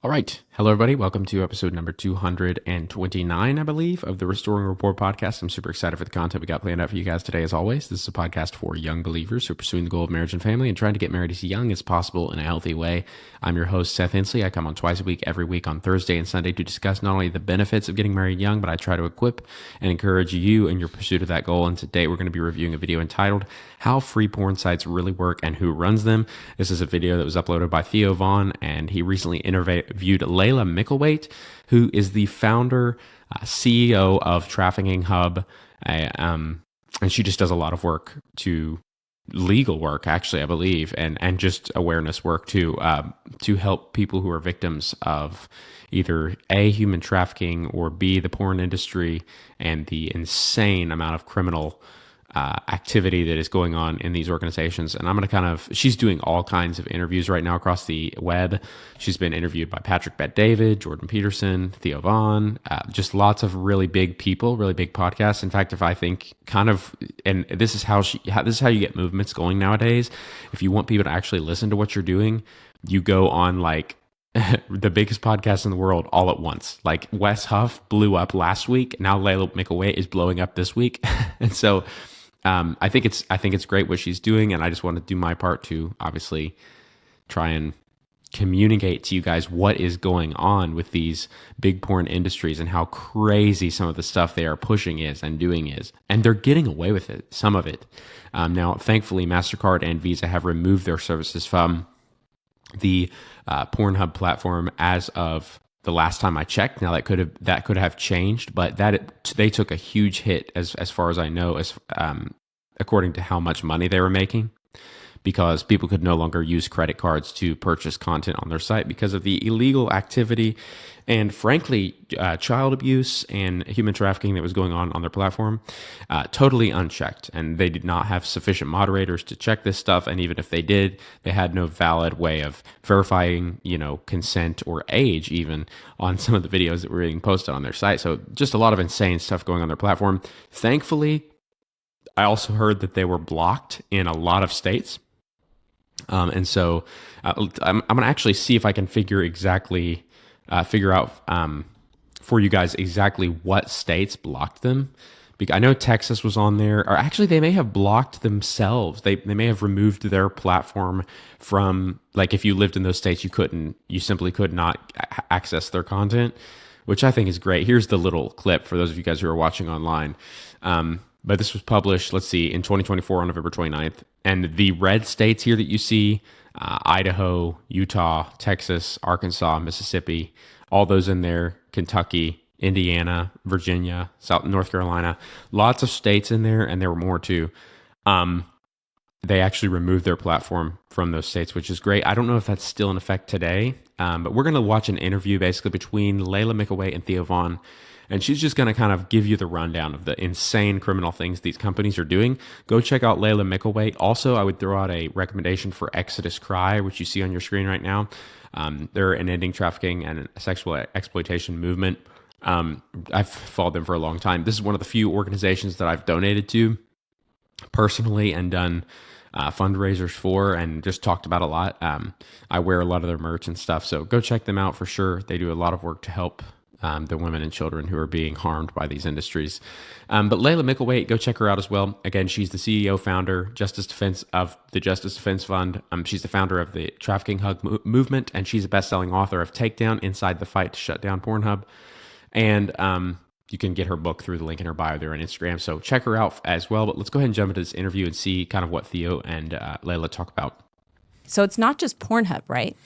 All right. Hello, everybody. Welcome to episode number 229, I believe, of the Restoring Rapport podcast. I'm super excited for the content we got planned out for you guys today, as always. This is a podcast for young believers who are pursuing the goal of marriage and family and trying to get married as young as possible in a healthy way. I'm your host, Seth Hensley. I come on twice a week, every week on Thursday and Sunday to discuss not only the benefits of getting married young, but I try to equip and encourage you in your pursuit of that goal. And today we're going to be reviewing a video entitled How Free Porn Sites Really Work and Who Runs Them. This is a video that was uploaded by Theo, and he recently interviewed Laila Mickelwait, who is the founder, CEO of Trafficking Hub, and she just does a lot of work legal work, actually, I believe, and just awareness work to help people who are victims of either A, human trafficking, or B, the porn industry and the insane amount of criminal activity that is going on in these organizations. And I'm going to she's doing all kinds of interviews right now across the web. She's been interviewed by Patrick Bet-David, Jordan Peterson, Theo, just lots of really big people, really big podcasts. In fact, if I think and this is how you get movements going nowadays. If you want people to actually listen to what you're doing, you go on the biggest podcast in the world all at once. Like Wes Huff blew up last week. Now Laila Mickelwait is blowing up this week. And so I think it's great what she's doing, and I just want to do my part to obviously try and communicate to you guys what is going on with these big porn industries and how crazy some of the stuff they are pushing is and doing is, and they're getting away with it. Some of it. Now, thankfully, MasterCard and Visa have removed their services from the Pornhub platform as of the last time I checked. Now that could have changed, but they took a huge hit as far as I know, according to how much money they were making, because people could no longer use credit cards to purchase content on their site because of the illegal activity and, frankly, child abuse and human trafficking that was going on their platform, totally unchecked. And they did not have sufficient moderators to check this stuff. And even if they did, they had no valid way of verifying, consent or age even on some of the videos that were being posted on their site. So just a lot of insane stuff going on their platform. Thankfully, I also heard that they were blocked in a lot of states. And so I'm going to actually see if I can figure out for you guys exactly what states blocked them. Because I know Texas was on there, or actually they may have blocked themselves. They may have removed their platform from, if you lived in those states, you simply could not access their content, which I think is great. Here's the little clip for those of you guys who are watching online. But this was published, let's see, in 2024 on November 29th. And the red states here that you see, Idaho, Utah, Texas, Arkansas, Mississippi, all those in there, Kentucky, Indiana, Virginia, North Carolina, lots of states in there, and there were more too. They actually removed their platform from those states, which is great. I don't know if that's still in effect today, but we're going to watch an interview basically between Laila Mickelwait and Theo, and she's just going to kind of give you the rundown of the insane criminal things these companies are doing. Go check out Laila Mickelwait. Also, I would throw out a recommendation for Exodus Cry, which you see on your screen right now. They're an ending trafficking and sexual exploitation movement. I've followed them for a long time. This is one of the few organizations that I've donated to personally and done fundraisers for and just talked about a lot. I wear a lot of their merch and stuff, so go check them out for sure. They do a lot of work to help the women and children who are being harmed by these industries. But Laila Mickelwait, go check her out as well. Again, she's the CEO, founder, of the Justice Defense Fund. She's the founder of the Trafficking Hub movement, and she's a best-selling author of Takedown: Inside the Fight to Shut Down Pornhub. And you can get her book through the link in her bio there on Instagram. So check her out as well. But let's go ahead and jump into this interview and see kind of what Theo and Laila talk about. So it's not just Pornhub, right?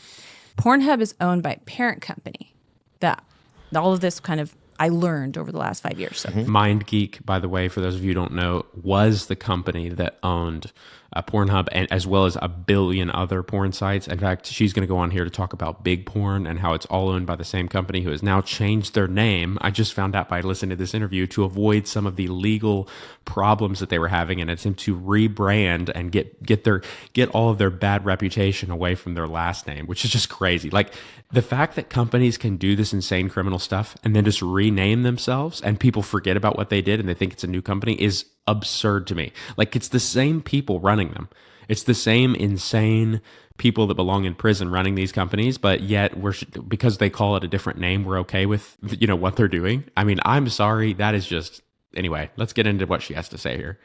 Pornhub is owned by a parent company that all of this I learned over the last 5 years. So. MindGeek, by the way, for those of you who don't know, was the company that owned Pornhub, and as well as a billion other porn sites. In fact, she's going to go on here to talk about Big Porn and how it's all owned by the same company, who has now changed their name. I just found out by listening to this interview, to avoid some of the legal problems that they were having in an attempt to rebrand and get all of their bad reputation away from their last name, which is just crazy. Like, the fact that companies can do this insane criminal stuff and then just rename themselves and people forget about what they did and they think it's a new company is absurd to me. Like, it's the same people running them. It's the same insane people that belong in prison running these companies, but yet because they call it a different name, we're okay with, what they're doing. I mean, I'm sorry. That is just, anyway, let's get into what she has to say here.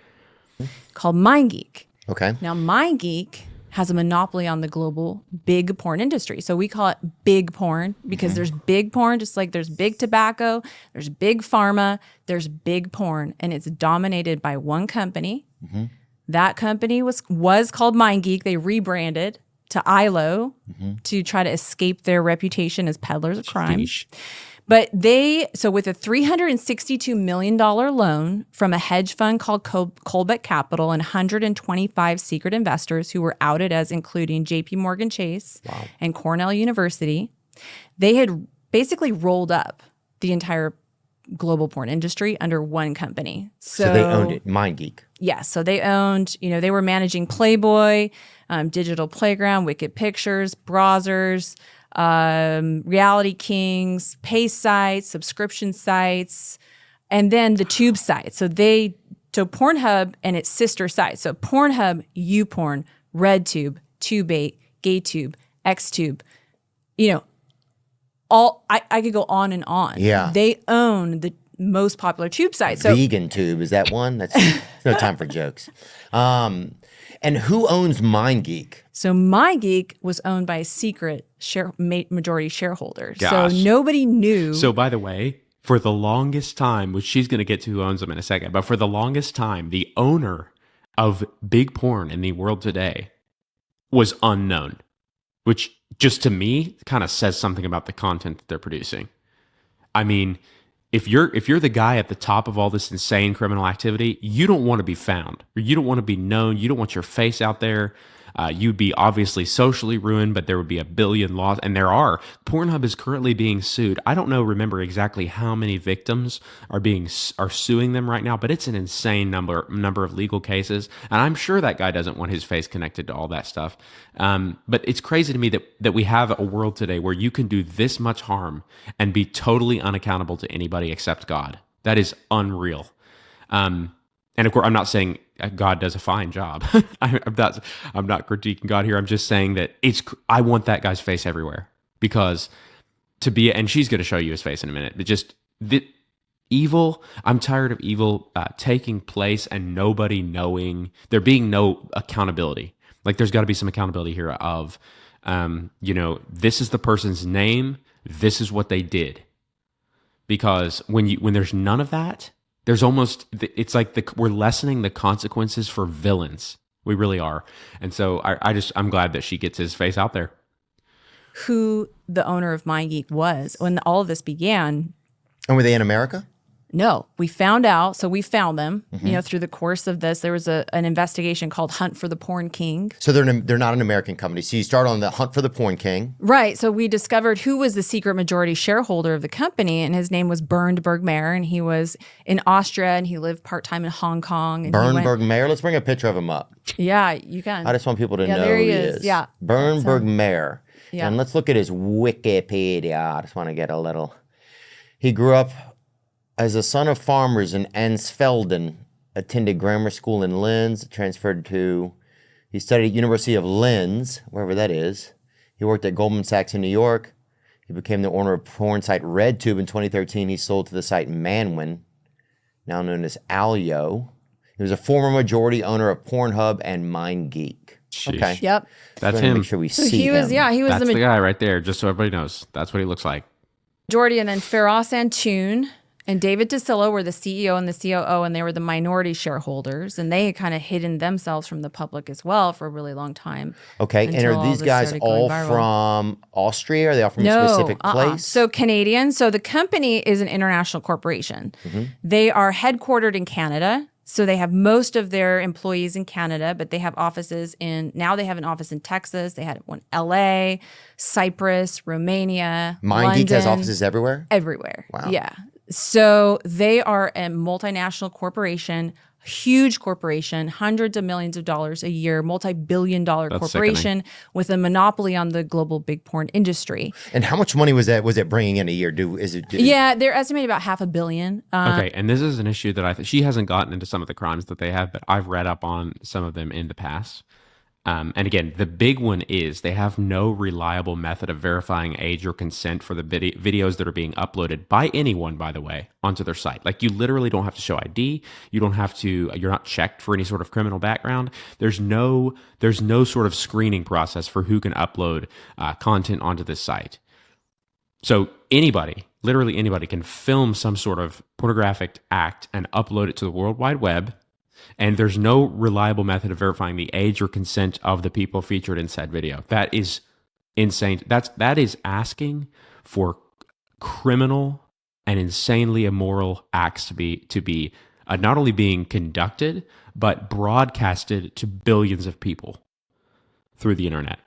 Called MindGeek. Okay. Now, MindGeek has a monopoly on the global big porn industry. So we call it big porn because there's big porn, just like there's big tobacco, there's big pharma, there's big porn, and it's dominated by one company. That company was called MindGeek. They rebranded to ILO to try to escape their reputation as peddlers of crime. Sheesh. But so with a $362 million loan from a hedge fund called Colbeck Capital and 125 secret investors who were outed as including JP Morgan Chase and Cornell University, they had basically rolled up the entire global porn industry under one company. So they owned it, MindGeek. Yeah, so they owned, they were managing Playboy, Digital Playground, Wicked Pictures, Browsers, Reality Kings, pay sites, subscription sites, and then the tube sites. So Pornhub and its sister sites. So Pornhub, YouPorn, RedTube, TubeBait, GayTube, XTube, I could go on and on. Yeah. They own the most popular tube sites. So Vegan Tube, is that one? That's no time for jokes. And who owns MindGeek? So MindGeek was owned by a secret majority shareholders. Gosh. So nobody knew. So by the way, for the longest time, which she's going to get to who owns them in a second, but for the longest time, the owner of big porn in the world today was unknown, which just to me kind of says something about the content that they're producing. I mean, if you're the guy at the top of all this insane criminal activity, you don't want to be found, or you don't want to be known. You don't want your face out there. You'd be obviously socially ruined, but there would be a billion laws, and there are. Pornhub is currently being sued. I don't remember exactly how many victims are suing them right now, but it's an insane number of legal cases, and I'm sure that guy doesn't want his face connected to all that stuff. But it's crazy to me that we have a world today where you can do this much harm and be totally unaccountable to anybody except God. That is unreal. And of course, I'm not saying God does a fine job. I'm not critiquing God here. I'm just saying that I want that guy's face everywhere, because and she's going to show you his face in a minute. But just the evil. I'm tired of evil taking place and nobody knowing. There being no accountability. Like there's got to be some accountability here of, this is the person's name. This is what they did. Because when there's none of that, it's like we're lessening the consequences for villains. We really are. And so I'm glad that she gets his face out there. Who the owner of MindGeek was when all of this began. And were they in America? No, we found out. So we found them, through the course of this. There was an investigation called Hunt for the Porn King. So they're not an American company. So you start on the Hunt for the Porn King. Right. So we discovered who was the secret majority shareholder of the company, and his name was Bernd Mayer, and he was in Austria, and he lived part-time in Hong Kong. And Bernd Mayer. Let's bring a picture of him up. Yeah, you can. I just want people to know there who he he is. is. Yeah. Bernd Mayer. Yeah. And let's look at his Wikipedia. I just want to get a little. He grew up as a son of farmers in Ansfelden, attended grammar school in Linz, he studied at University of Linz, wherever that is. He worked at Goldman Sachs in New York. He became the owner of porn site RedTube in 2013. He sold to the site Manwin, now known as Alyo. He was a former majority owner of Pornhub and MindGeek. Sheesh. Okay. Yep. That's him. Make sure we see he was, him. he was That's the guy right there, just so everybody knows. That's what he looks like. majority, and then Feroz Antoon and David DeSillo were the CEO and the COO, and they were the minority shareholders, and they had kind of hidden themselves from the public as well for a really long time. Okay, and until are all these this guys started going all viral. from Austria? Are they all from a specific place? So Canadian. So the company is an international corporation. They are headquartered in Canada. So they have most of their employees in Canada, but they have offices now they have an office in Texas. They had one LA, Cyprus, Romania, MindGeek has London. offices everywhere? Everywhere. Wow. Yeah. So they are a multinational corporation, huge corporation, hundreds of millions of dollars a year, multi-billion-dollar That's corporation with a monopoly on the global big porn industry. And how much money was it bringing in a year? Yeah, they're estimated about $500 million. Okay, and this is an issue that she hasn't gotten into some of the crimes that they have, but I've read up on some of them in the past. And again, the big one is they have no reliable method of verifying age or consent for the videos that are being uploaded by anyone, by the way, onto their site. Like you literally don't have to show ID. You don't have to, you're not checked for any sort of criminal background. There's no sort of screening process for who can upload content onto this site. So anybody, literally anybody, can film some sort of pornographic act and upload it to the World Wide Web. And there's no reliable method of verifying the age or consent of the people featured in said video. That is insane. That is asking for criminal and insanely immoral acts to be not only being conducted, but broadcasted to billions of people through the internet.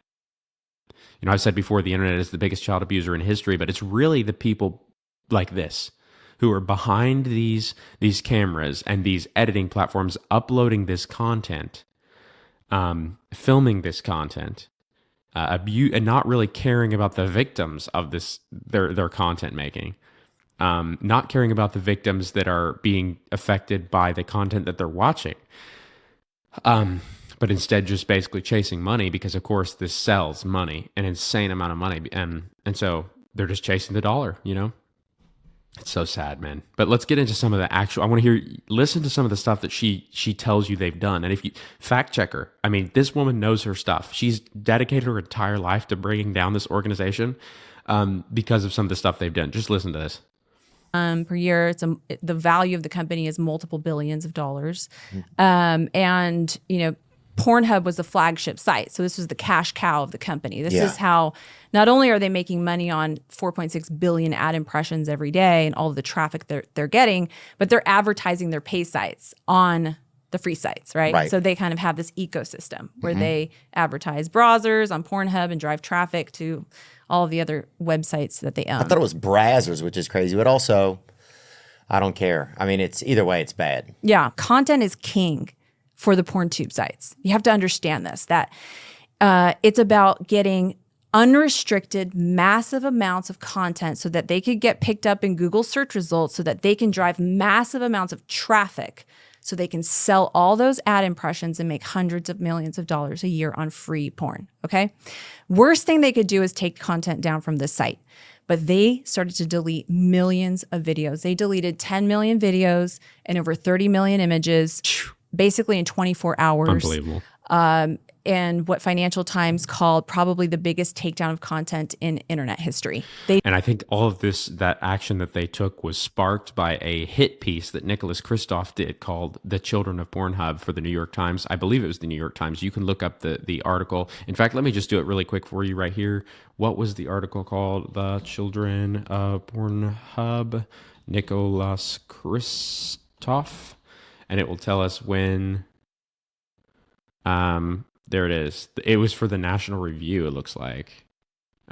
You know, I've said before, the internet is the biggest child abuser in history, but it's really the people like this who are behind these cameras and these editing platforms, uploading this content, filming this content, and not really caring about the victims of this their content making, not caring about the victims that are being affected by the content that they're watching, but instead just basically chasing money, because of course this sells money, an insane amount of money, and so they're just chasing the dollar, you know. It's so sad, man. But let's get into some of the actual. I want to listen to some of the stuff that she tells you they've done. And if you fact check her, I mean, this woman knows her stuff. She's dedicated her entire life to bringing down this organization because of some of the stuff they've done. Just listen to this. Per year, the value of the company is multiple billions of dollars, and you know, Pornhub was the flagship site. So this was the cash cow of the company. This is how not only are they making money on 4.6 billion ad impressions every day and all of the traffic they're getting, but they're advertising their pay sites on the free sites, right? So they kind of have this ecosystem where they advertise browsers on Pornhub and drive traffic to all of the other websites that they own. I thought it was browsers, which is crazy, but also I don't care. I mean, it's either way, it's bad. Yeah, content is king for the porn tube sites. You have to understand this, that it's about getting unrestricted, massive amounts of content so that they could get picked up in Google search results, so that they can drive massive amounts of traffic, so they can sell all those ad impressions and make hundreds of millions of dollars a year on free porn, okay? Worst thing they could do is take content down from the site. But they started to delete millions of videos. They deleted 10 million videos and over 30 million images, basically in 24 hours. Unbelievable. And what Financial Times called probably the biggest takedown of content in internet history. And I think all of that action that they took was sparked by a hit piece that Nicholas Kristof did called "The Children of Pornhub" for the New York Times. I believe it was the New York Times. You can look up the article. In fact, let me just do it really quick for you right here. What was the article called? "The Children of Pornhub," Nicholas Kristof. And it will tell us when... there it is. It was for the National Review, it looks like.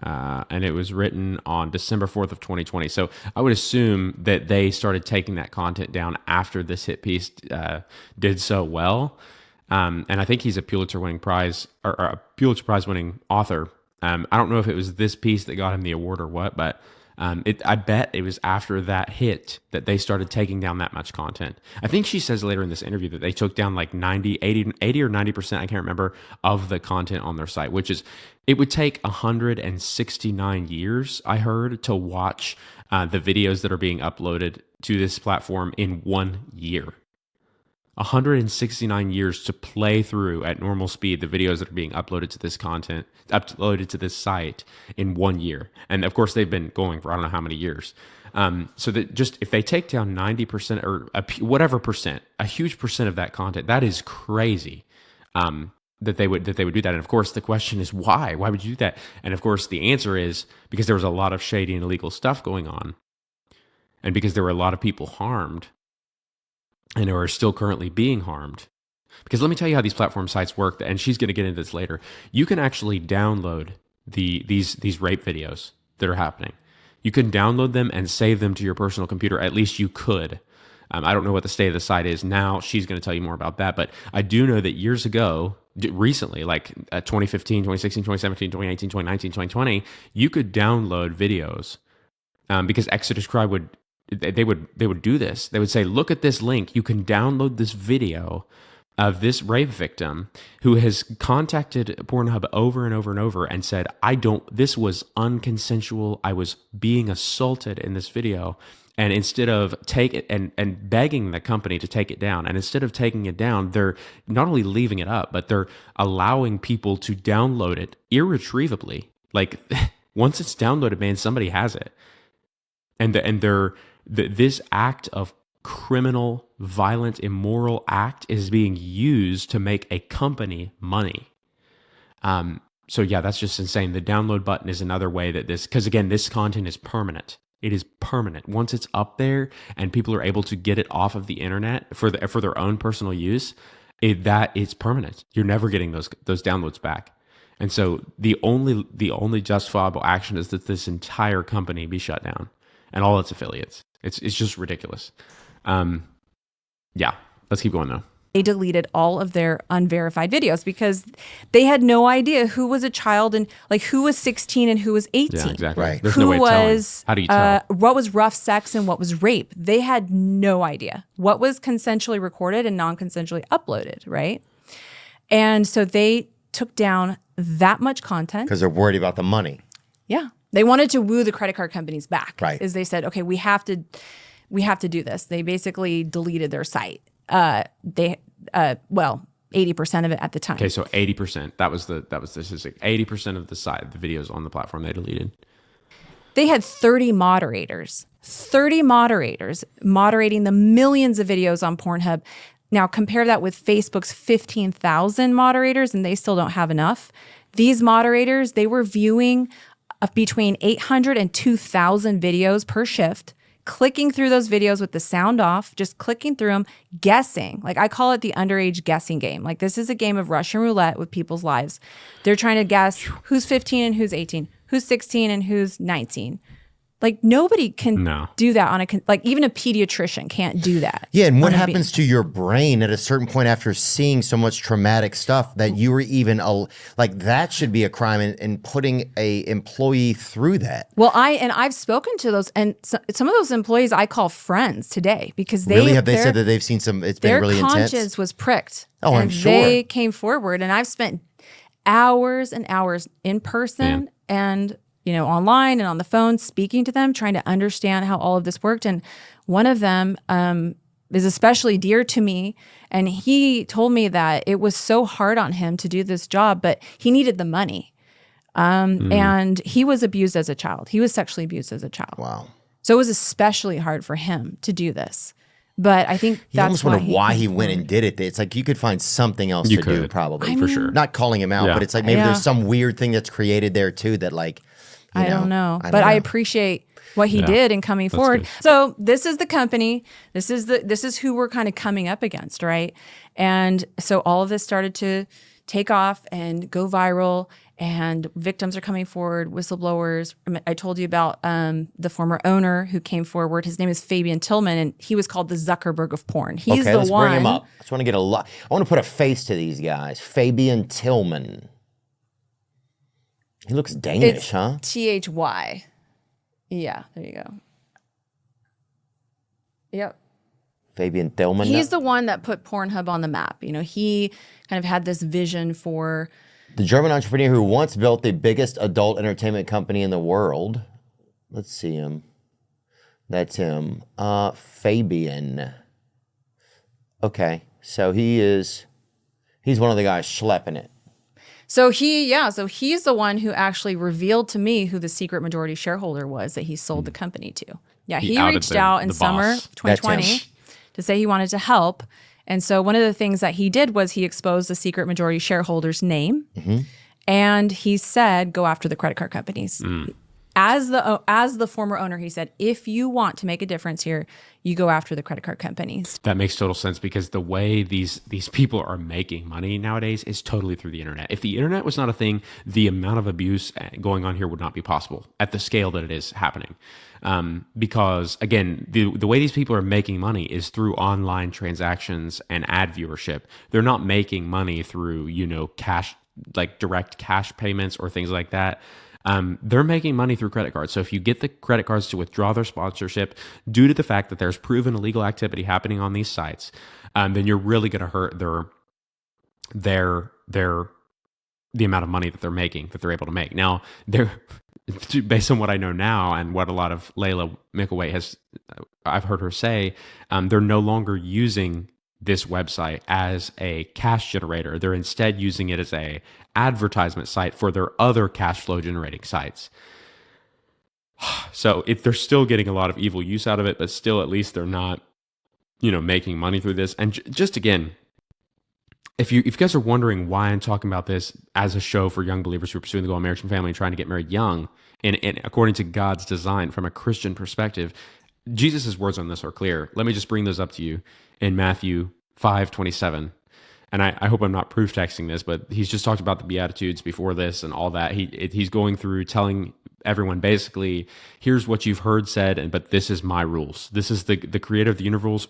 And it was written on December 4th of 2020. So I would assume that they started taking that content down after this hit piece did so well. And I think he's a Pulitzer winning prize, or a Pulitzer Prize winning author. I don't know if it was this piece that got him the award or what, but I bet it was after that hit that they started taking down that much content. I think she says later in this interview that they took down like 80 or 90%, I can't remember, of the content on their site, which is, it would take 169 years, I heard, to watch the videos that are being uploaded to this platform in 1 year. 169 years to play through at normal speed the videos that are being uploaded to this site in 1 year. And of course, they've been going for I don't know how many years. So that just if they take down 90% or whatever percent, a huge percent of that content, that is crazy. That they would do that. And of course, the question is why? Why would you do that? And of course, the answer is because there was a lot of shady and illegal stuff going on, and because there were a lot of people harmed, and are still currently being harmed. Because let me tell you how these platform sites work, and she's going to get into this later. You can actually download these rape videos that are happening. You can download them and save them to your personal computer. At least you could. I don't know what the state of the site is now. She's going to tell you more about that. But I do know that years ago, recently, like 2015, 2016, 2017, 2018, 2019, 2020, you could download videos because Exodus Cry would do this. They would say, look at this link. You can download this video of this rape victim who has contacted Pornhub over and over and over and said, this was unconsensual. I was being assaulted in this video. And instead of and begging the company to take it down, and instead of taking it down, they're not only leaving it up, but they're allowing people to download it irretrievably. Like once it's downloaded, man, somebody has it. And this act of criminal, violent, immoral act is being used to make a company money. So yeah, that's just insane. The download button is another way that because again, this content is permanent. It is permanent. Once it's up there and people are able to get it off of the internet for their own personal use, it's permanent. You're never getting those downloads back. And so the only justifiable action is that this entire company be shut down and all its affiliates. It's just ridiculous. Yeah, let's keep going though. They deleted all of their unverified videos because they had no idea who was a child and like who was 16 and who was 18. Yeah, exactly. Right. There's who no way of telling. was, How do you tell? what was rough sex and what was rape. They had no idea what was consensually recorded and non-consensually uploaded, right? And so they took down that much content. Because they're worried about the money. Yeah. They wanted to woo the credit card companies back. Right. Is they said, okay, we have to do this. They basically deleted their site. 80% of it at the time. Okay, so 80%. That was the statistic. 80% of the videos on the platform they deleted. They had 30 moderators moderating the millions of videos on Pornhub. Now compare that with Facebook's 15,000 moderators, and they still don't have enough. These moderators, they were viewing between 800 and 2,000 videos per shift, clicking through those videos with the sound off, just clicking through them, guessing. Like I call it the underage guessing game. Like this is a game of Russian roulette with people's lives. They're trying to guess who's 15 and who's 18, who's 16 and who's 19. Like nobody can do that on like even a pediatrician can't do that. Yeah, and what happens to your brain at a certain point after seeing so much traumatic stuff that you were even like that should be a crime and putting a employee through that. Well, I've spoken to those and some of those employees I call friends today because they really have they said that they've seen some. It's been really intense. Their conscience was pricked. Oh, and I'm sure. They came forward, and I've spent hours and hours in person and online and on the phone, speaking to them, trying to understand how all of this worked. And one of them is especially dear to me. And he told me that it was so hard on him to do this job, but he needed the money. And he was abused as a child. He was sexually abused as a child. Wow. So it was especially hard for him to do this. But I think you that's almost wonder why he went and did it. It's like you could find something else to do, probably. For sure. Not calling him out, but it's like maybe there's some weird thing that's created there too that like, I don't know. But I appreciate what he did in coming forward. Good. So this is the company. This is who we're kind of coming up against, right? And so all of this started to take off and go viral, and victims are coming forward, whistleblowers. I told you about the former owner who came forward. His name is Fabian Tillman, and he was called the Zuckerberg of porn. He's the let's one. Bring him up. I just want to get I want to put a face to these guys. Fabian Tillman. He looks Danish, huh? Thy. Yeah, there you go. Yep. Fabian Tillman. He's the one that put Pornhub on the map. He kind of had this vision for the German entrepreneur who once built the biggest adult entertainment company in the world. Let's see him. That's him. Fabian. Okay, so he's one of the guys schlepping it. So he's the one who actually revealed to me who the secret majority shareholder was that he sold the company to. Yeah, he reached out in summer of 2020 to say he wanted to help. And so one of the things that he did was he exposed the secret majority shareholder's name. Mm-hmm. And he said, go after the credit card companies. As the former owner, he said, if you want to make a difference here, you go after the credit card companies. That makes total sense because the way these people are making money nowadays is totally through the internet. If the internet was not a thing, the amount of abuse going on here would not be possible at the scale that it is happening. Because again, the way these people are making money is through online transactions and ad viewership. They're not making money through, cash, like direct cash payments or things like that. They're making money through credit cards. So if you get the credit cards to withdraw their sponsorship due to the fact that there's proven illegal activity happening on these sites, then you're really going to hurt their the amount of money that they're making, that they're able to make. Now, they're based on what I know now and what a lot of Laila Mickelwait has, I've heard her say, they're no longer using this website as a cash generator. They're instead using it as a advertisement site for their other cash flow generating sites. So they're still getting a lot of evil use out of it, but still at least they're not, making money through this. And just again, if you guys are wondering why I'm talking about this as a show for young believers who are pursuing the goal of marriage and family and trying to get married young, and according to God's design from a Christian perspective, Jesus' words on this are clear. Let me just bring those up to you in Matthew 5:27. And I hope I'm not proof texting this, but he's just talked about the Beatitudes before this and all that. He's going through telling everyone basically, here's what you've heard said, but this is my rules. This is the creator of the universe,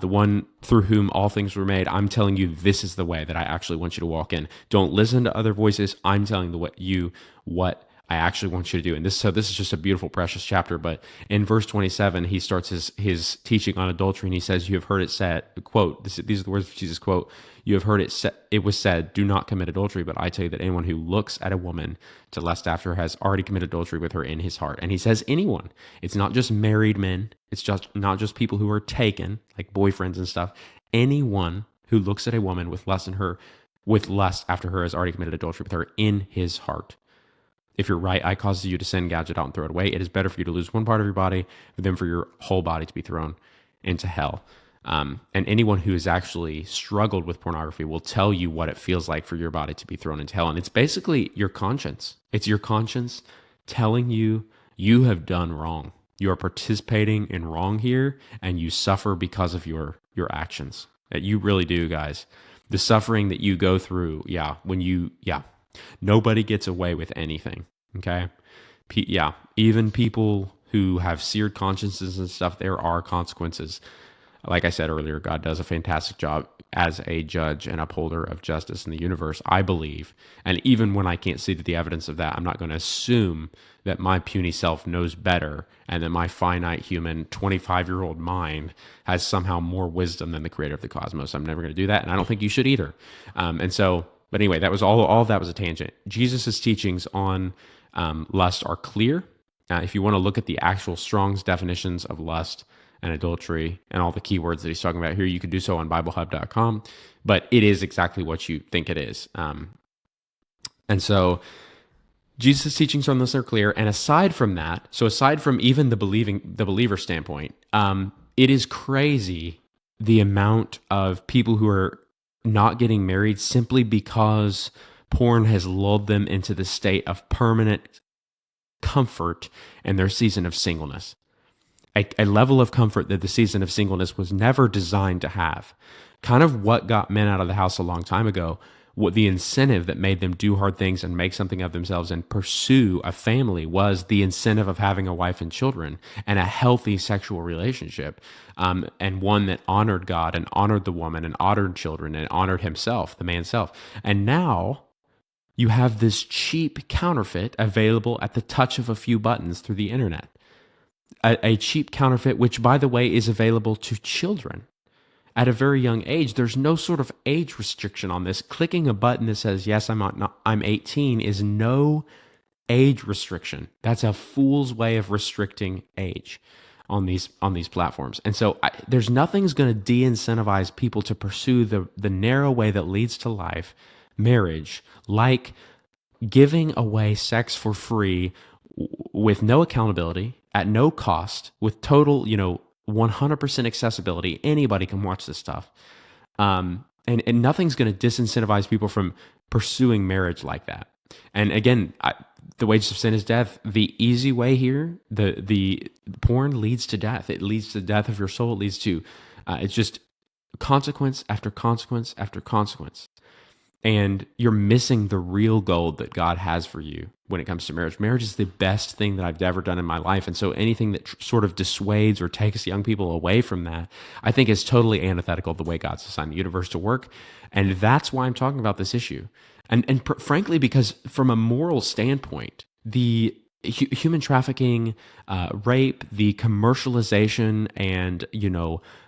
the one through whom all things were made. I'm telling you, this is the way that I actually want you to walk in. Don't listen to other voices. I'm telling you what I actually want you to do. And this is just a beautiful, precious chapter. But in verse 27, he starts his teaching on adultery, and he says, you have heard it said, quote, these are the words of Jesus, quote, you have heard it was said, do not commit adultery, but I tell you that anyone who looks at a woman to lust after her has already committed adultery with her in his heart. And he says anyone. It's not just married men. It's just not just people who are taken, like boyfriends and stuff. Anyone who looks at a woman with lust after her has already committed adultery with her in his heart. If your right eye causes you to sin, gouge it out and throw it away. It is better for you to lose one part of your body than for your whole body to be thrown into hell. And anyone who has actually struggled with pornography will tell you what it feels like for your body to be thrown into hell. And it's basically your conscience. It's your conscience telling you you have done wrong. You are participating in wrong here, and you suffer because of your actions. That you really do, guys. The suffering that you go through, nobody gets away with anything, okay? Even people who have seared consciences and stuff, there are consequences. Like I said earlier, God does a fantastic job as a judge and upholder of justice in the universe, I believe. And even when I can't see the evidence of that, I'm not going to assume that my puny self knows better and that my finite human 25-year-old mind has somehow more wisdom than the creator of the cosmos. I'm never going to do that, and I don't think you should either. But anyway, that was all of that was a tangent. Jesus' teachings on lust are clear. If you want to look at the actual Strong's definitions of lust and adultery and all the keywords that he's talking about here, you could do so on BibleHub.com. But it is exactly what you think it is. And so Jesus' teachings on this are clear. And aside from that, so aside from even the believer standpoint, it is crazy the amount of people who are not getting married simply because porn has lulled them into the state of permanent comfort in their season of singleness. A level of comfort that the season of singleness was never designed to have. Kind of what got men out of the house a long time ago, what the incentive that made them do hard things and make something of themselves and pursue a family was the incentive of having a wife and children and a healthy sexual relationship, and one that honored God and honored the woman and honored children and honored himself, the man's self. And now you have this cheap counterfeit available at the touch of a few buttons through the internet. A cheap counterfeit, which, by the way, is available to children at a very young age. There's no sort of age restriction on this. Clicking a button that says, yes, I'm 18 is no age restriction. That's a fool's way of restricting age on these platforms. And so there's nothing's going to de-incentivize people to pursue the narrow way that leads to life, marriage, like giving away sex for free with no accountability, at no cost, with total, 100% accessibility. Anybody can watch this stuff. And nothing's going to disincentivize people from pursuing marriage like that. And again, the wages of sin is death. The easy way here, the porn leads to death. It leads to the death of your soul. It leads to, it's just consequence after consequence after consequence. And you're missing the real gold that God has for you when it comes to marriage. Marriage is the best thing that I've ever done in my life. And so anything that sort of dissuades or takes young people away from that, I think is totally antithetical to the way God's designed the universe to work. And that's why I'm talking about this issue. And frankly, because from a moral standpoint, the human trafficking, rape, the commercialization and,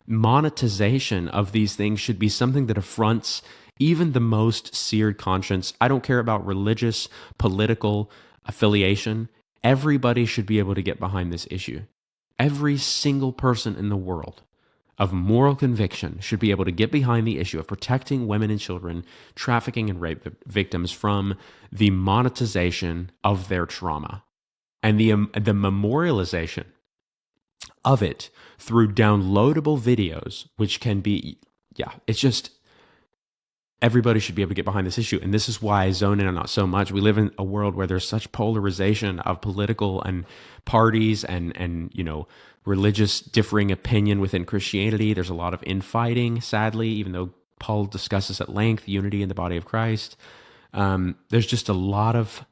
monetization of these things should be something that affronts even the most seared conscience, I don't care about religious, political affiliation, everybody should be able to get behind this issue. Every single person in the world of moral conviction should be able to get behind the issue of protecting women and children, trafficking and rape victims from the monetization of their trauma and the memorialization of it through downloadable videos, which can be, it's just, everybody should be able to get behind this issue. And this is why I zone in on not so much. We live in a world where there's such polarization of political and parties and religious differing opinion within Christianity. There's a lot of infighting, sadly, even though Paul discusses at length unity in the body of Christ. There's just a lot of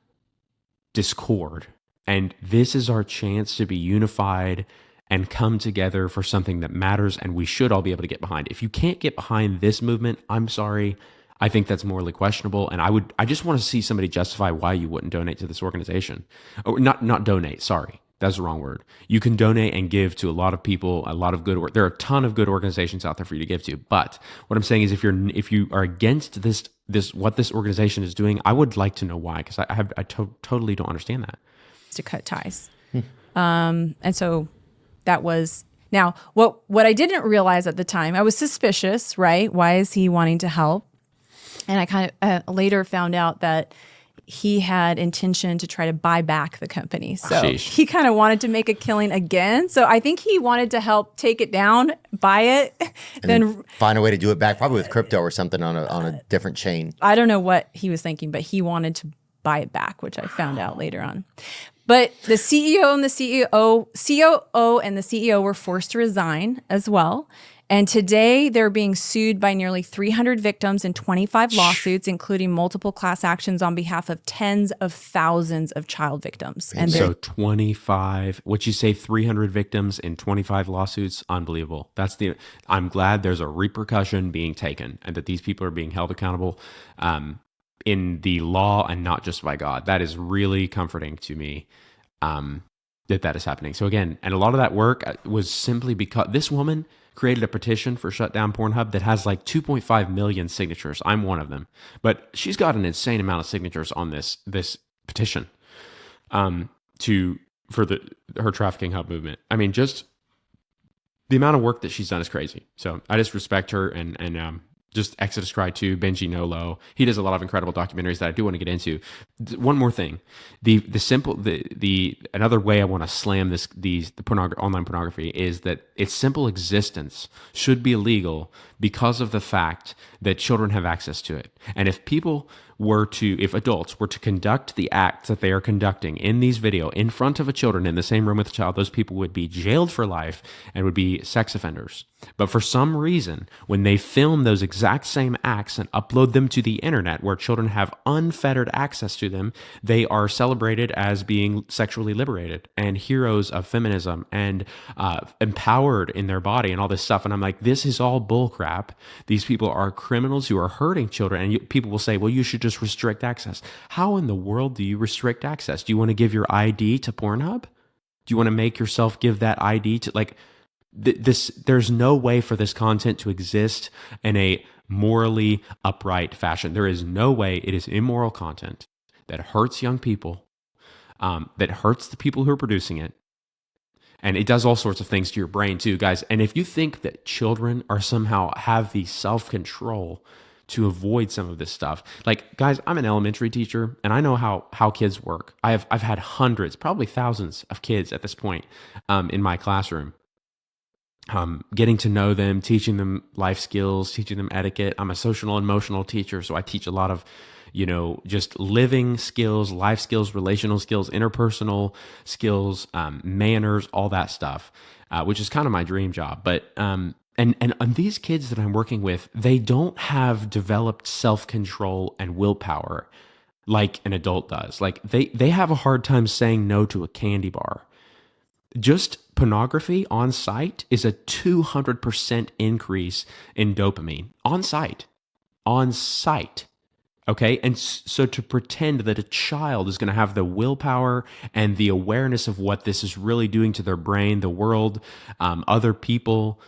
discord. And this is our chance to be unified and come together for something that matters, and we should all be able to get behind. If you can't get behind this movement, I'm sorry. I think that's morally questionable, and I just want to see somebody justify why you wouldn't donate to this organization. Or not donate, sorry. That's the wrong word. You can donate and give to a lot of people, a lot of good work. There are a ton of good organizations out there for you to give to. But what I'm saying is, if you are against this what this organization is doing, I would like to know why, because I totally don't understand that. To cut ties, and so that was. Now, what I didn't realize at the time, I was suspicious, right? Why is he wanting to help? And I kind of later found out that he had intention to try to buy back the company. So he kind of wanted to make a killing again. So I think he wanted to help take it down, buy it, then find a way to do it back, probably with crypto or something on a different chain. I don't know what he was thinking, but he wanted to buy it back, which I found out later on. But the CEO and the COO and the CEO were forced to resign as well. And today they're being sued by nearly 300 victims in 25 lawsuits, including multiple class actions on behalf of tens of thousands of child victims. And so 25, what you say, 300 victims in 25 lawsuits? Unbelievable. I'm glad there's a repercussion being taken and that these people are being held accountable in the law and not just by God. That is really comforting to me that is happening. So again, and a lot of that work was simply because this woman created a petition for shut down Pornhub that has like 2.5 million signatures. I'm one of them. But she's got an insane amount of signatures on this petition for her trafficking hub movement. I mean, just the amount of work that she's done is crazy. So I just respect her and just Exodus Cry 2, Benji Nolo. He does a lot of incredible documentaries that I do want to get into. One more thing, another way I want to slam the online pornography is that its simple existence should be illegal because of the fact that children have access to it. And if adults were to conduct the acts that they are conducting in these video in front of a children in the same room with a child, those people would be jailed for life and would be sex offenders. But for some reason, when they film those exact same acts and upload them to the internet where children have unfettered access to them, they are celebrated as being sexually liberated and heroes of feminism and empowered in their body and all this stuff. And I'm like, this is all bullcrap. These people are criminals who are hurting children. And people will say, well, you should just restrict access. How in the world do you restrict access? Do you want to give your ID to Pornhub? Do you want to make yourself give that ID to there's no way for this content to exist in a morally upright fashion. There is no way. It is immoral content that hurts young people, that hurts the people who are producing it. And it does all sorts of things to your brain too, guys. And if you think that children are somehow have the self-control to avoid some of this stuff, like, guys, I'm an elementary teacher and I know how kids work. I've had hundreds, probably thousands of kids at this point in my classroom. Getting to know them, teaching them life skills, teaching them etiquette. I'm a social and emotional teacher, so I teach a lot of, just living skills, life skills, relational skills, interpersonal skills, manners, all that stuff, which is kind of my dream job. But and these kids that I'm working with, they don't have developed self-control and willpower like an adult does. Like they have a hard time saying no to a candy bar. Just pornography on site is a 200% increase in dopamine on site. Okay. And so to pretend that a child is going to have the willpower and the awareness of what this is really doing to their brain, the world, other people,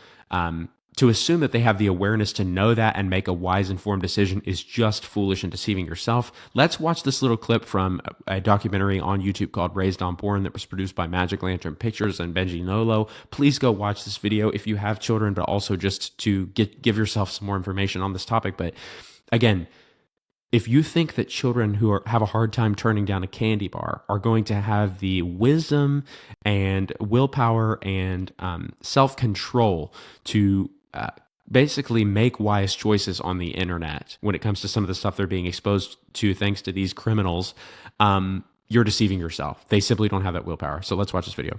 to assume that they have the awareness to know that and make a wise, informed decision is just foolish and deceiving yourself. Let's watch this little clip from a documentary on YouTube called Raised on Porn that was produced by Magic Lantern Pictures and Benji Nolo. Please go watch this video if you have children, but also just to give yourself some more information on this topic. But again, if you think that children who have a hard time turning down a candy bar are going to have the wisdom and willpower and self-control to basically make wise choices on the internet when it comes to some of the stuff they're being exposed to thanks to these criminals, you're deceiving yourself. They simply don't have that willpower. So let's watch this video.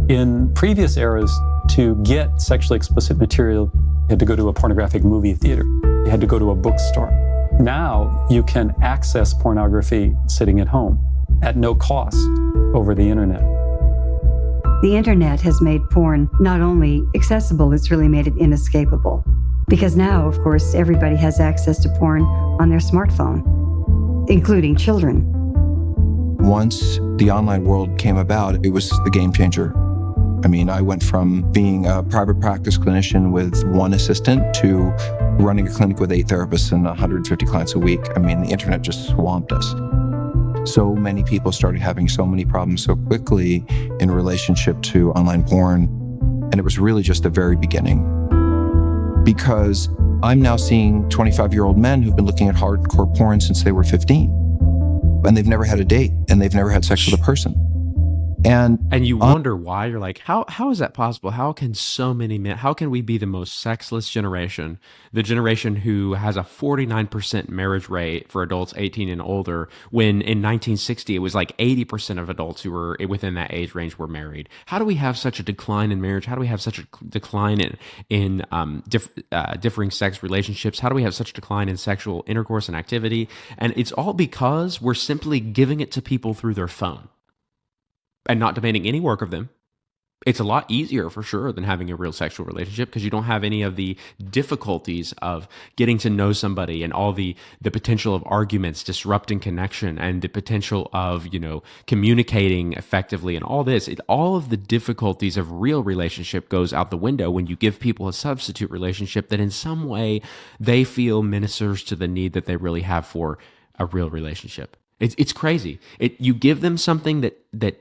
In previous eras, to get sexually explicit material, you had to go to a pornographic movie theater. You had to go to a bookstore. Now you can access pornography sitting at home at no cost over the internet. The internet has made porn not only accessible, it's really made it inescapable. Because now, of course, everybody has access to porn on their smartphone, including children. Once the online world came about, it was the game changer. I mean, I went from being a private practice clinician with one assistant to running a clinic with 8 therapists and 150 clients a week. I mean, the internet just swamped us. So many people started having so many problems so quickly in relationship to online porn. And it was really just the very beginning. Because I'm now seeing 25-year-old men who've been looking at hardcore porn since they were 15. And they've never had a date, and they've never had sex with a person. And you wonder why. You're like, how is that possible? How can so many men, how can we be the most sexless generation, the generation who has a 49% marriage rate for adults 18 and older, when in 1960 it was like 80% of adults who were within that age range were married? How do we have such a decline in marriage? How do we have such a decline in differing sex relationships? How do we have such a decline in sexual intercourse and activity? And it's all because we're simply giving it to people through their phone and not demanding any work of them. It's a lot easier for sure than having a real sexual relationship because you don't have any of the difficulties of getting to know somebody and all the potential of arguments disrupting connection and the potential of, communicating effectively and all this. All of the difficulties of real relationship goes out the window when you give people a substitute relationship that in some way they feel ministers to the need that they really have for a real relationship. It's crazy. You give them something that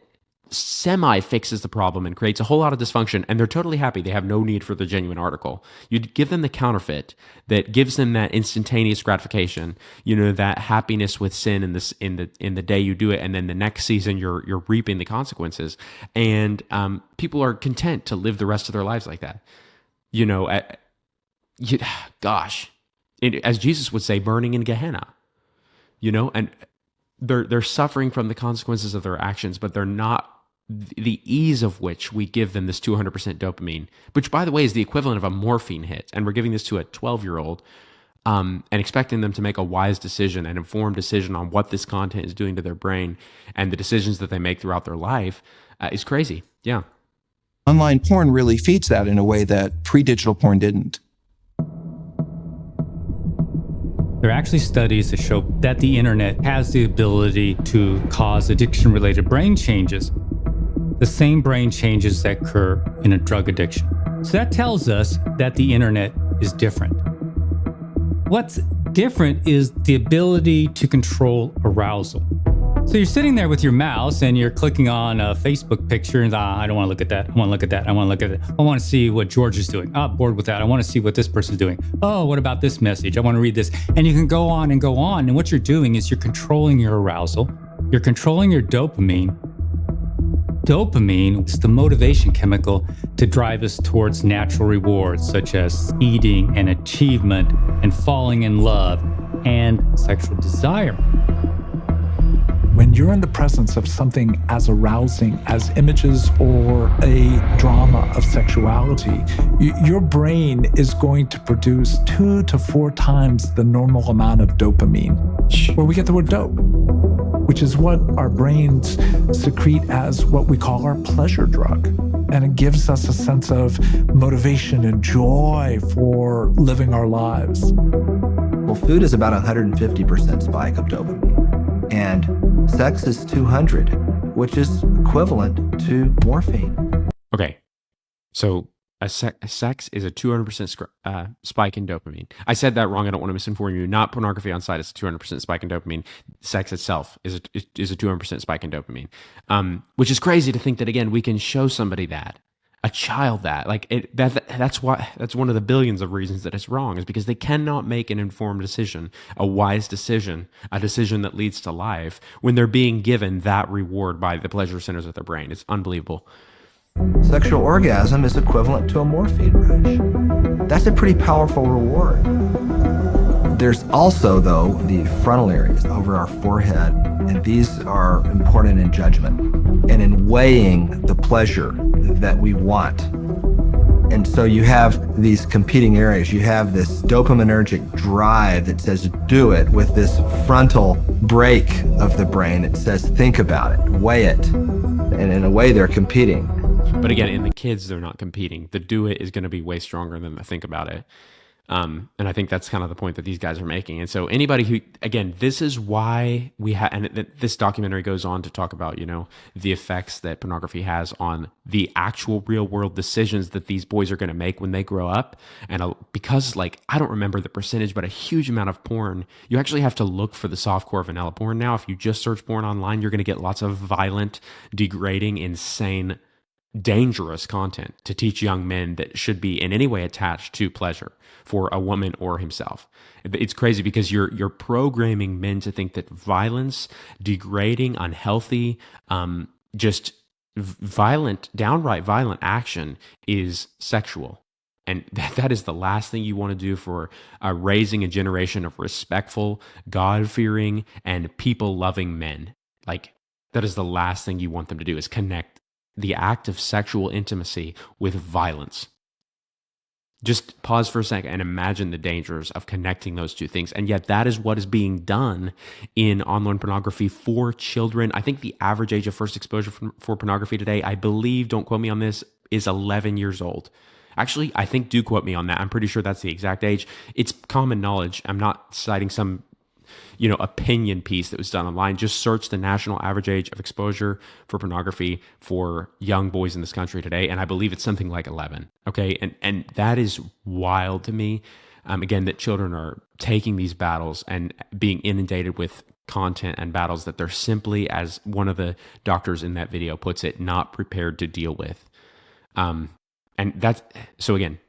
semi-fixes the problem and creates a whole lot of dysfunction, and they're totally happy. They have no need for the genuine article. You give them the counterfeit that gives them that instantaneous gratification, that happiness with sin in the day you do it, and then the next season you're reaping the consequences. And people are content to live the rest of their lives like that. As Jesus would say, burning in Gehenna. And they're suffering from the consequences of their actions, but they're not. The ease of which we give them this 200% dopamine, which by the way is the equivalent of a morphine hit, and we're giving this to a 12-year-old and expecting them to make a wise decision, an informed decision on what this content is doing to their brain and the decisions that they make throughout their life is crazy. Yeah. Online porn really feeds that in a way that pre-digital porn didn't. There are actually studies that show that the internet has the ability to cause addiction-related brain changes, the same brain changes that occur in a drug addiction. So that tells us that the internet is different. What's different is the ability to control arousal. So you're sitting there with your mouse and you're clicking on a Facebook picture and I don't want to look at that. I want to look at that. I want to look at it. I want to see what George is doing. Oh, bored with that. I want to see what this person's doing. Oh, what about this message? I want to read this. And you can go on and go on. And what you're doing is you're controlling your arousal. You're controlling your dopamine. Dopamine is the motivation chemical to drive us towards natural rewards, such as eating and achievement and falling in love and sexual desire. When you're in the presence of something as arousing as images or a drama of sexuality, your brain is going to produce 2 to 4 times the normal amount of dopamine, where we get the word dope, which is what our brains secrete as what we call our pleasure drug. And it gives us a sense of motivation and joy for living our lives. Well, food is about 150% spike of dopamine. And sex is 200, which is equivalent to morphine. Okay. So sex is a 200% spike in dopamine. I said that wrong. I don't want to misinform you. Not pornography on site is a 200% spike in dopamine. Sex itself is a 200% spike in dopamine, which is crazy to think that, again, we can show somebody that, a child that, like that's one of the billions of reasons that it's wrong, is because they cannot make an informed decision, a wise decision, a decision that leads to life, when they're being given that reward by the pleasure centers of their brain. It's unbelievable. Sexual orgasm is equivalent to a morphine rush. That's a pretty powerful reward. There's also, though, the frontal areas over our forehead, and these are important in judgment and in weighing the pleasure that we want. And so you have these competing areas. You have this dopaminergic drive that says do it, with this frontal break of the brain that says think about it, weigh it. And in a way, they're competing. But again, in the kids, they're not competing. The do it is going to be way stronger than the think about it. And I think that's kind of the point that these guys are making. And so anybody who, again, this is why we have, and this documentary goes on to talk about, the effects that pornography has on the actual real world decisions that these boys are going to make when they grow up. And because, I don't remember the percentage, but a huge amount of porn, you actually have to look for the softcore vanilla porn now. If you just search porn online, you're going to get lots of violent, degrading, insane, dangerous content to teach young men that should be in any way attached to pleasure for a woman or himself. It's crazy because you're programming men to think that violence, degrading, unhealthy, just violent, downright violent action is sexual. And that is the last thing you want to do for raising a generation of respectful, God-fearing, and people-loving men. That is the last thing you want them to do, is connect the act of sexual intimacy with violence. Just pause for a second and imagine the dangers of connecting those two things. And yet that is what is being done in online pornography for children. I think the average age of first exposure for pornography today, I believe, don't quote me on this, is 11 years old. Actually, I think, do quote me on that. I'm pretty sure that's the exact age. It's common knowledge. I'm not citing some opinion piece that was done online. Just search the national average age of exposure for pornography for young boys in this country today, and I believe it's something like 11. Okay, and that is wild to me. Again, that children are taking these battles and being inundated with content and battles that they're simply, as one of the doctors in that video puts it, not prepared to deal with. And that's so. Again,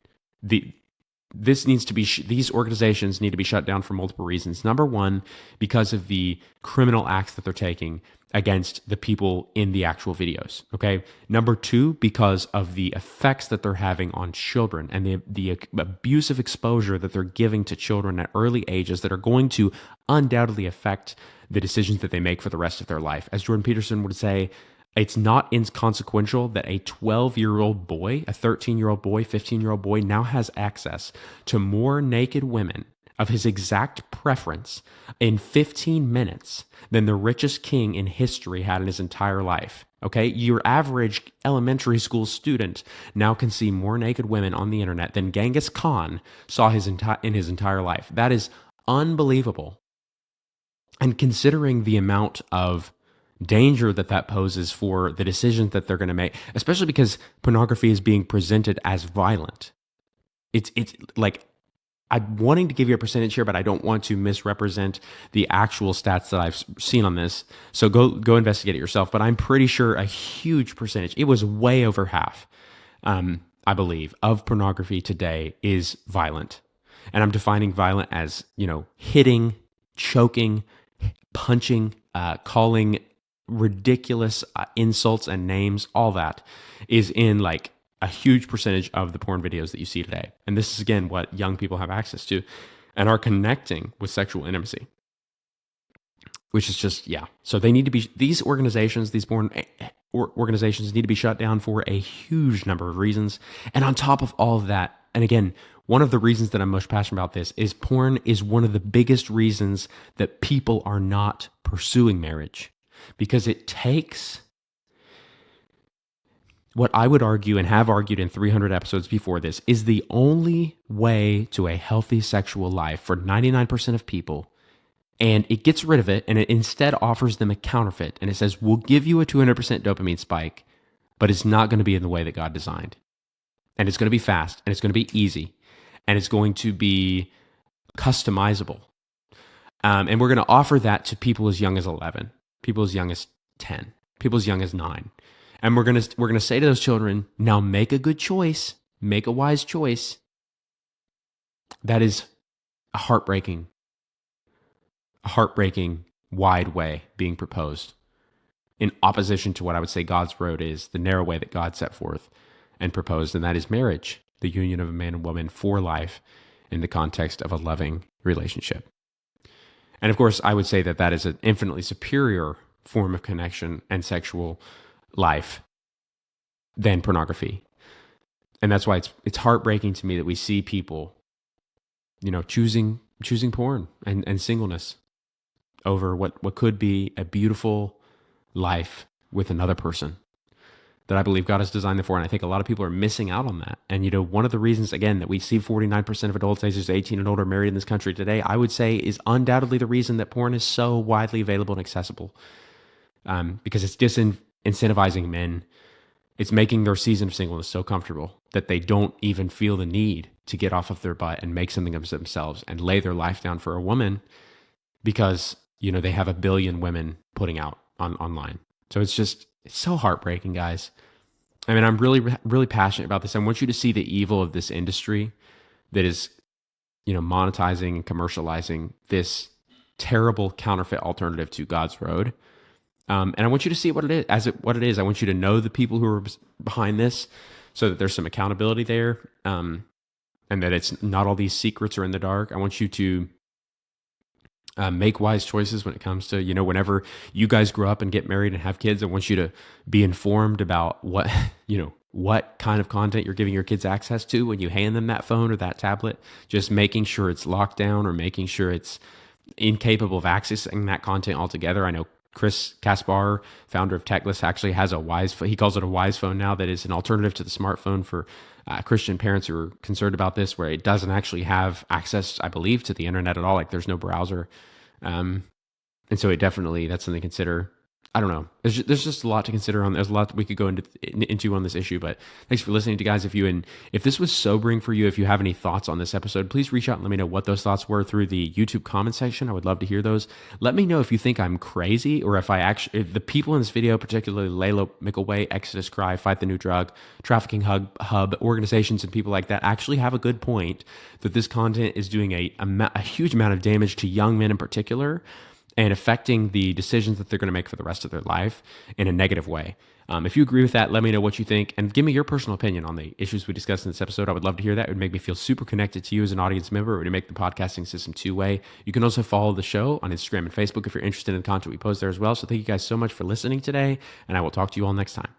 these organizations need to be shut down for multiple reasons. Number one, because of the criminal acts that they're taking against the people in the actual videos. Okay. Number two, because of the effects that they're having on children and the abusive exposure that they're giving to children at early ages that are going to undoubtedly affect the decisions that they make for the rest of their life. As Jordan Peterson would say, it's not inconsequential that a 12-year-old boy, a 13-year-old boy, 15-year-old boy now has access to more naked women of his exact preference in 15 minutes than the richest king in history had in his entire life. Okay, your average elementary school student now can see more naked women on the internet than Genghis Khan saw in his entire life. That is unbelievable. And considering the amount of danger that poses for the decisions that they're going to make, especially because pornography is being presented as violent. It's like, I'm wanting to give you a percentage here, but I don't want to misrepresent the actual stats that I've seen on this. So go investigate it yourself. But I'm pretty sure a huge percentage, it was way over half, I believe, of pornography today is violent. And I'm defining violent as, hitting, choking, punching, calling ridiculous insults and names. All that is in a huge percentage of the porn videos that you see today. And this is, again, what young people have access to and are connecting with sexual intimacy, which is just, yeah. So they need to be, these organizations, these porn organizations need to be shut down for a huge number of reasons. And on top of all of that, and again, one of the reasons that I'm most passionate about this is porn is one of the biggest reasons that people are not pursuing marriage. Because it takes what I would argue and have argued in 300 episodes before this is the only way to a healthy sexual life for 99% of people. And it gets rid of it, and it instead offers them a counterfeit. And it says, we'll give you a 200% dopamine spike, but it's not going to be in the way that God designed. And it's going to be fast, and it's going to be easy, and it's going to be customizable. And we're going to offer that to people as young as 11, people as young as 10, people as young as 9. And we're going to say to those children, now make a good choice, make a wise choice. That is a heartbreaking wide way being proposed in opposition to what I would say God's road is, the narrow way that God set forth and proposed, and that is marriage, the union of a man and woman for life in the context of a loving relationship. And of course, I would say that that is an infinitely superior form of connection and sexual life than pornography. And that's why it's heartbreaking to me that we see people, choosing porn and singleness over what could be a beautiful life with another person that I believe God has designed them for. And I think a lot of people are missing out on that. And, one of the reasons, again, that we see 49% of adults ages 18 and older married in this country today, I would say is undoubtedly the reason that porn is so widely available and accessible. Because it's disincentivizing men. It's making their season of singleness so comfortable that they don't even feel the need to get off of their butt and make something of themselves and lay their life down for a woman because, they have a billion women putting out online. So it's so heartbreaking, guys. I mean, I'm really, really passionate about this. I want you to see the evil of this industry that is, monetizing and commercializing this terrible counterfeit alternative to God's road. And I want you to see what it is. I want you to know the people who are behind this so that there's some accountability there. And that it's not all these secrets are in the dark. I want you to make wise choices when it comes to, whenever you guys grow up and get married and have kids, I want you to be informed about what kind of content you're giving your kids access to when you hand them that phone or that tablet, just making sure it's locked down or making sure it's incapable of accessing that content altogether. I know Chris Kaspar, founder of Techless, actually has he calls it a wise phone now that is an alternative to the smartphone for Christian parents who are concerned about this, where it doesn't actually have access, I believe, to the internet at all. Like there's no browser. And so that's something to consider. I don't know. There's just a lot to consider on. There's a lot that we could go into on this issue. But thanks for listening to guys. If this was sobering for you, if you have any thoughts on this episode, please reach out and let me know what those thoughts were through the YouTube comment section. I would love to hear those. Let me know if you think I'm crazy or if the people in this video, particularly Laila Mickelwait, Exodus Cry, Fight the New Drug, Trafficking Hub, organizations and people like that actually have a good point that this content is doing a huge amount of damage to young men in particular, and affecting the decisions that they're going to make for the rest of their life in a negative way. If you agree with that, let me know what you think and give me your personal opinion on the issues we discussed in this episode. I would love to hear that. It would make me feel super connected to you as an audience member. It would make the podcasting system two-way. You can also follow the show on Instagram and Facebook if you're interested in the content we post there as well. So thank you guys so much for listening today, and I will talk to you all next time.